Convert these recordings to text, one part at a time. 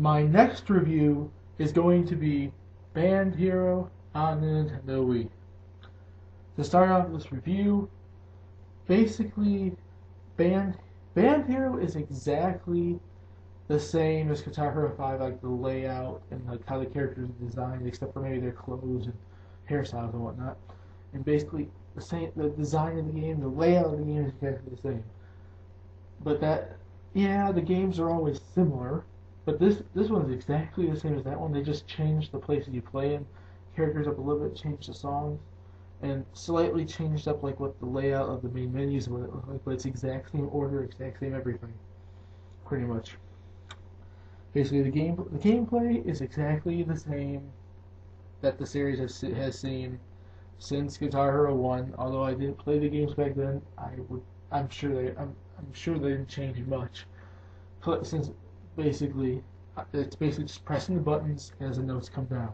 my next review is going to be Band Hero on the Nintendo Wii. To start off this review, basically, Band Hero is exactly the same as Guitar Hero 5, like the layout and like how the characters are designed, except for maybe their clothes and hairstyles and whatnot. And basically, the design of the game, the layout of the game is exactly the same. But the games are always similar. But this one's exactly the same as that one. They just changed the places you play in, characters up a little bit, changed the songs, and slightly changed up like what the layout of the main menus and what it looks like. But it's exact same order, exact same everything, pretty much. Basically, the gameplay is exactly the same that the series has seen since Guitar Hero 1. Although I didn't play the games back then, I'm sure they didn't change much. Since it's basically just pressing the buttons as the notes come down.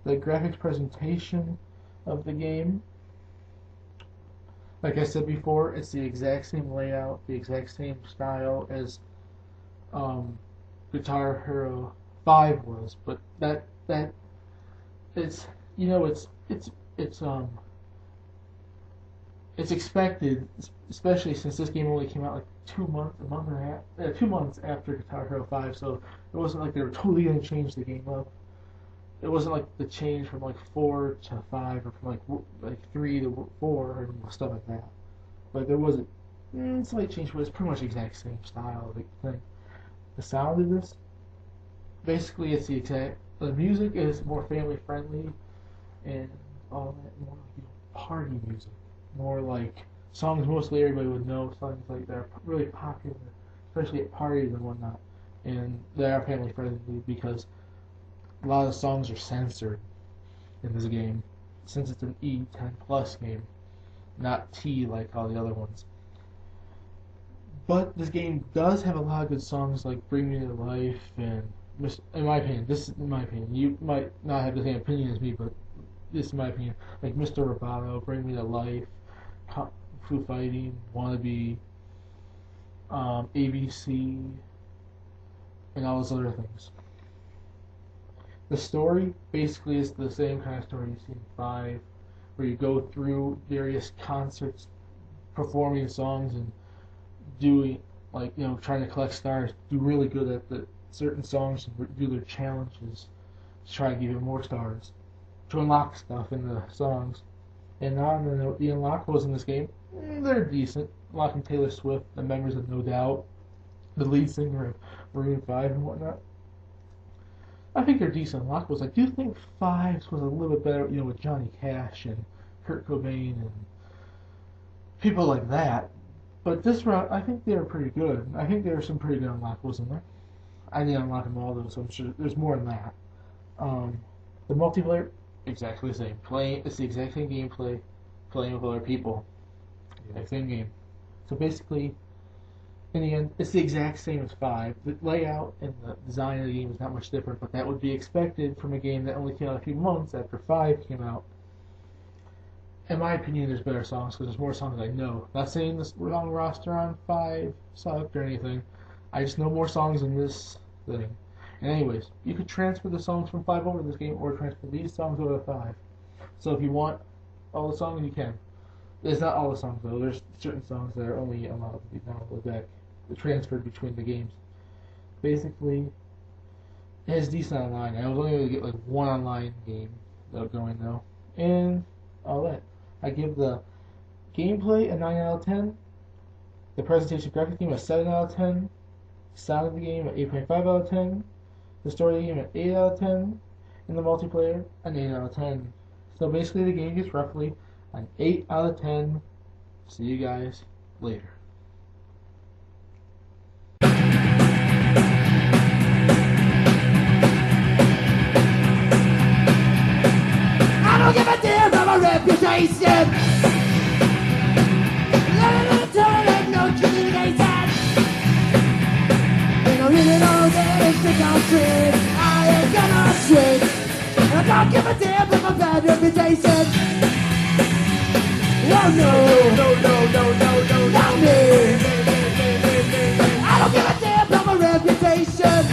The graphics presentation of the game, like I said before, it's the exact same layout, the exact same style as Guitar Hero 5 was, but that it's expected, especially since this game only came out like 2 months after Guitar Hero 5, so it wasn't like they were totally going to change the game up. It wasn't like the change from like 4 to 5 or from like 3 to 4 and stuff like that. But there was a slight change, but it's pretty much the exact same style of the thing. The sound of this, basically, the music is more family friendly and all that, more party music, more like songs mostly everybody would know, songs like that are really popular, especially at parties and whatnot, and they are family friendly because a lot of the songs are censored in this game, since it's an E10 plus game, not T like all the other ones. But this game does have a lot of good songs like Bring Me to Life and, in my opinion, you might not have the same opinion as me, but this is my opinion, like Mr. Roboto, Bring Me to Life, Foo Fighting, Wannabe, ABC, and all those other things. The story basically is the same kind of story you see in 5, where you go through various concerts, performing songs and doing, trying to collect stars, do really good at the certain songs and do their challenges to try to give you more stars, to unlock stuff in the songs. And now the unlockables in this game, they're decent. Unlocking Taylor Swift, the members of No Doubt, the lead singer of Maroon 5 and whatnot. I think they're decent unlockables. I do think 5's was a little bit better, with Johnny Cash and Kurt Cobain and people like that. But this route, I think they were pretty good. I think there are some pretty good unlockables in there. I didn't unlock them all, though, so I'm sure there's more than that. The multiplayer, exactly the same. It's the exact same gameplay, playing with other people. The exact same game. So basically, in the end, it's the exact same as 5. The layout and the design of the game is not much different, but that would be expected from a game that only came out a few months after 5 came out. In my opinion, there's better songs because there's more songs I know. Not saying this song roster on 5 sucked or anything. I just know more songs in this thing. And anyways, you could transfer the songs from 5 over to this game or transfer these songs over to 5. So if you want all the songs, you can. There's not all the songs though. There's certain songs that are only allowed to be downloaded back, transferred between the games. Basically, it has decent online. I was only able to get like one online game going though, and all that. I give the gameplay a 9 out of 10. The presentation graphics game a 7 out of 10. Sound of the game an 8.5 out of 10. The story of the game an 8 out of 10. And the multiplayer an 8 out of 10. So basically the game gets roughly an 8 out of 10. See you guys later. I don't give a damn about my reputation. No communication. You don't really know that it's the country. I ain't gonna switch. I don't give a damn about my bad reputation. Oh no, not me. I don't give a damn about my reputation.